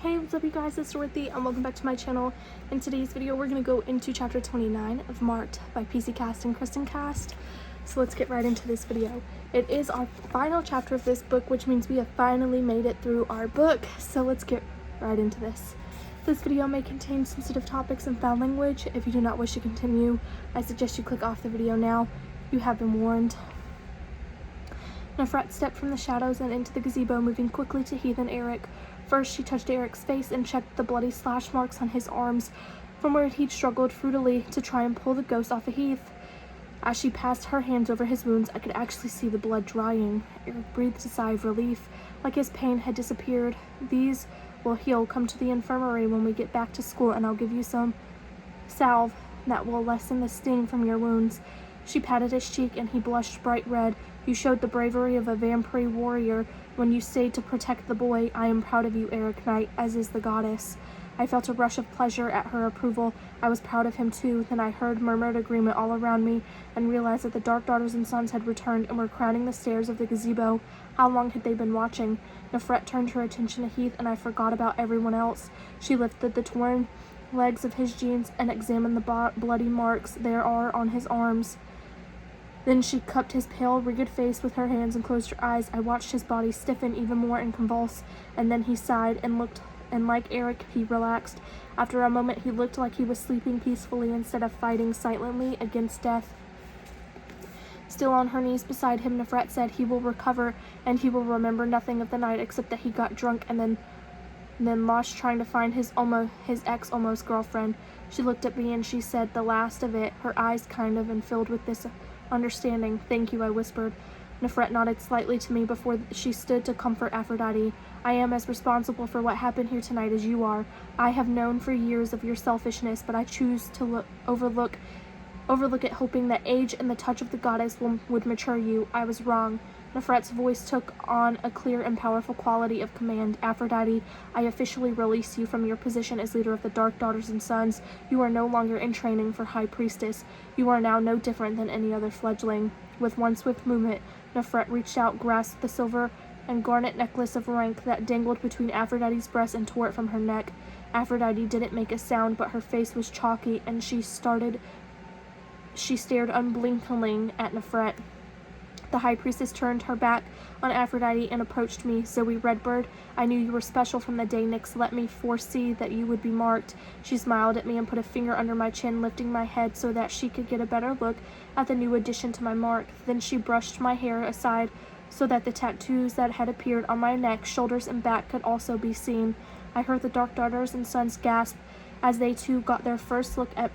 Hey, what's up you guys, it's Dorothy and welcome back to my channel. In today's video we're going to go into chapter 29 of Marked by PC Cast and Kristen Cast. So let's get right into this video. It is our final chapter of this book, which means we have finally made it through our book. So let's get right into this. This video may contain sensitive topics and foul language. If you do not wish to continue, I suggest you click off the video now. You have been warned. Nefret stepped from the shadows and into the gazebo, moving quickly to Heath and Eric. First, she touched Eric's face and checked the bloody slash marks on his arms, from where he'd struggled futilely to try and pull the ghost off of Heath. As she passed her hands over his wounds, I could actually see the blood drying. Eric breathed a sigh of relief, like his pain had disappeared. These will heal. Come to the infirmary when we get back to school, and I'll give you some salve that will lessen the sting from your wounds. She patted his cheek, and he blushed bright red. You showed the bravery of a vampire warrior when you stayed to protect the boy. I am proud of you, Eric Knight, as is the goddess. I felt a rush of pleasure at her approval. I was proud of him too. Then I heard murmured agreement all around me and realized that the Dark Daughters and Sons had returned and were crowning the stairs of the gazebo. How long had they been watching? Nefret turned her attention to Heath, and I forgot about everyone else. She lifted the torn legs of his jeans and examined the bloody marks there are on his arms. Then she cupped his pale, rigid face with her hands and closed her eyes. I watched his body stiffen even more and convulse, and then he sighed and looked, and like Eric, he relaxed. After a moment, he looked like he was sleeping peacefully instead of fighting silently against death. Still on her knees beside him, Nefret said, "He will recover, and he will remember nothing of the night except that he got drunk and then lost trying to find his ex-almost girlfriend." She looked at me and she said the last of it, her eyes kind of and filled with this understanding. "Thank you," I whispered. Nefret nodded slightly to me before she stood to comfort Aphrodite. "I am as responsible for what happened here tonight as you are. I have known for years of your selfishness, but I choose to overlook it, hoping that age and the touch of the goddess would mature you. I was wrong." Nefret's voice took on a clear and powerful quality of command. "Aphrodite, I officially release you from your position as leader of the Dark Daughters and Sons. You are no longer in training for High Priestess. You are now no different than any other fledgling." With one swift movement, Nefret reached out, grasped the silver and garnet necklace of rank that dangled between Aphrodite's breasts and tore it from her neck. Aphrodite didn't make a sound, but her face was chalky, and she stared unblinkingly at Nefret. The High Priestess turned her back on Aphrodite and approached me. "Zoe Redbird, I knew you were special from the day Nyx let me foresee that you would be marked." She smiled at me and put a finger under my chin, lifting my head so that she could get a better look at the new addition to my mark. Then she brushed my hair aside so that the tattoos that had appeared on my neck, shoulders, and back could also be seen. I heard the Dark Daughters and Sons gasp as they too got their first look at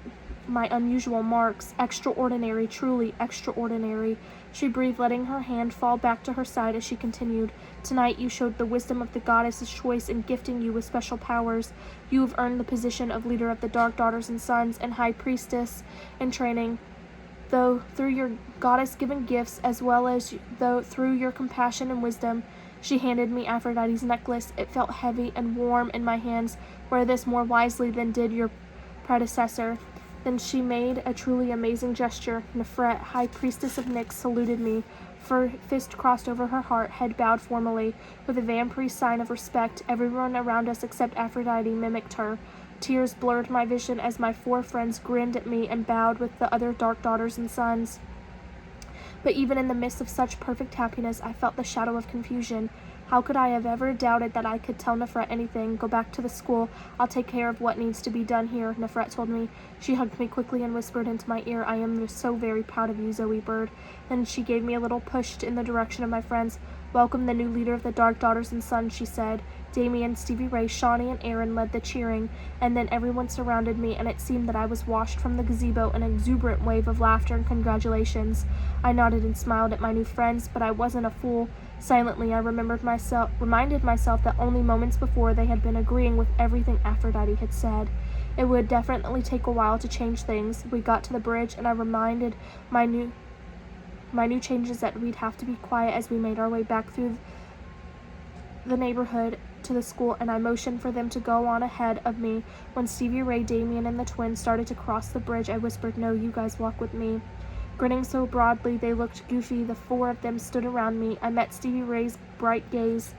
my unusual marks. "Extraordinary, truly extraordinary." She breathed, letting her hand fall back to her side as she continued. "Tonight you showed the wisdom of the goddess's choice in gifting you with special powers. You have earned the position of leader of the Dark Daughters and Sons and High Priestess in training, though through your goddess-given gifts as well as through your compassion and wisdom." She handed me Aphrodite's necklace. It felt heavy and warm in my hands. "Wear this more wisely than did your predecessor." Then she made a truly amazing gesture. Nefret, High Priestess of Nyx, saluted me, fist crossed over her heart, head bowed formally. With a vampire sign of respect, everyone around us except Aphrodite mimicked her. Tears blurred my vision as my four friends grinned at me and bowed with the other Dark Daughters and Sons. But even in the midst of such perfect happiness, I felt the shadow of confusion. How could I have ever doubted that I could tell Nefret anything? "Go back to the school. I'll take care of what needs to be done here," Nefret told me. She hugged me quickly and whispered into my ear, "I am so very proud of you, Zoe Bird." Then she gave me a little push in the direction of my friends. "Welcome the new leader of the Dark Daughters and Sons," she said. Damien, Stevie Ray, Shawnee, and Aaron led the cheering, and then everyone surrounded me, and it seemed that I was washed from the gazebo in an exuberant wave of laughter and congratulations. I nodded and smiled at my new friends, but I wasn't a fool. Silently, I reminded myself that only moments before they had been agreeing with everything Aphrodite had said. It would definitely take a while to change things. We got to the bridge, and I reminded my new changes that we'd have to be quiet as we made our way back through the neighborhood to the school, and I motioned for them to go on ahead of me. When Stevie Ray, Damien, and the twins started to cross the bridge, I whispered, "No, you guys walk with me." Grinning so broadly they looked goofy, the four of them stood around me. I met Stevie Ray's bright gaze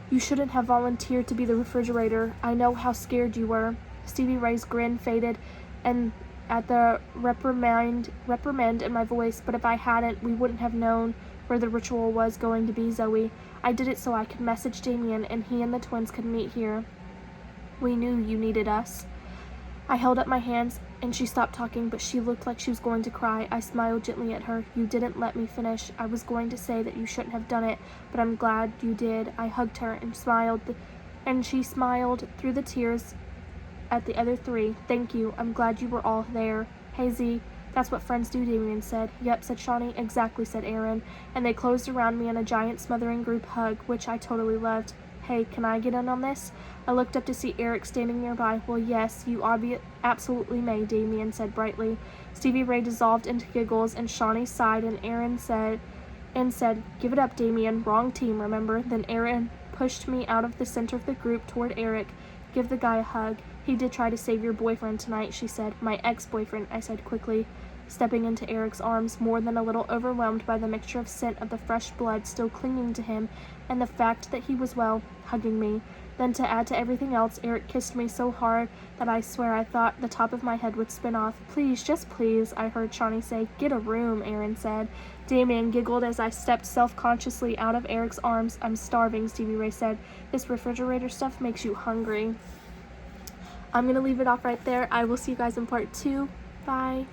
You shouldn't have volunteered to be the refrigerator. I know how scared you were. Stevie Ray's grin faded and at the reprimand in my voice, but if I hadn't, we wouldn't have known where the ritual was going to be, Zoe. I did it so I could message Damien and he and the twins could meet here. We knew you needed us. I held up my hands and she stopped talking, but she looked like she was going to cry. I smiled gently at her. You didn't let me finish. I was going to say that you shouldn't have done it, but I'm glad you did. I hugged her and she smiled through the tears at the other three. Thank you. I'm glad you were all there. Hey, Z, that's what friends do, Damien said. Yep, said Shawnee. Exactly, said Aaron. And they closed around me in a giant smothering group hug, which I totally loved. Hey, can I get in on this? I looked up to see Eric standing nearby. Well, yes, you absolutely may, Damien said brightly. Stevie Ray dissolved into giggles, and Shawnee sighed, and Aaron said, give it up, Damien. Wrong team, remember? Then Aaron pushed me out of the center of the group toward Eric. Give the guy a hug. He did try to save your boyfriend tonight, she said. My ex-boyfriend, I said quickly, stepping into Eric's arms, more than a little overwhelmed by the mixture of scent of the fresh blood still clinging to him and the fact that he was, well, hugging me. Then to add to everything else, Eric kissed me so hard that I swear I thought the top of my head would spin off. Please, just please, I heard Shawnee say. Get a room, Aaron said. Damien giggled as I stepped self-consciously out of Eric's arms. I'm starving, Stevie Ray said. This refrigerator stuff makes you hungry. I'm going to leave it off right there. I will see you guys in part 2. Bye.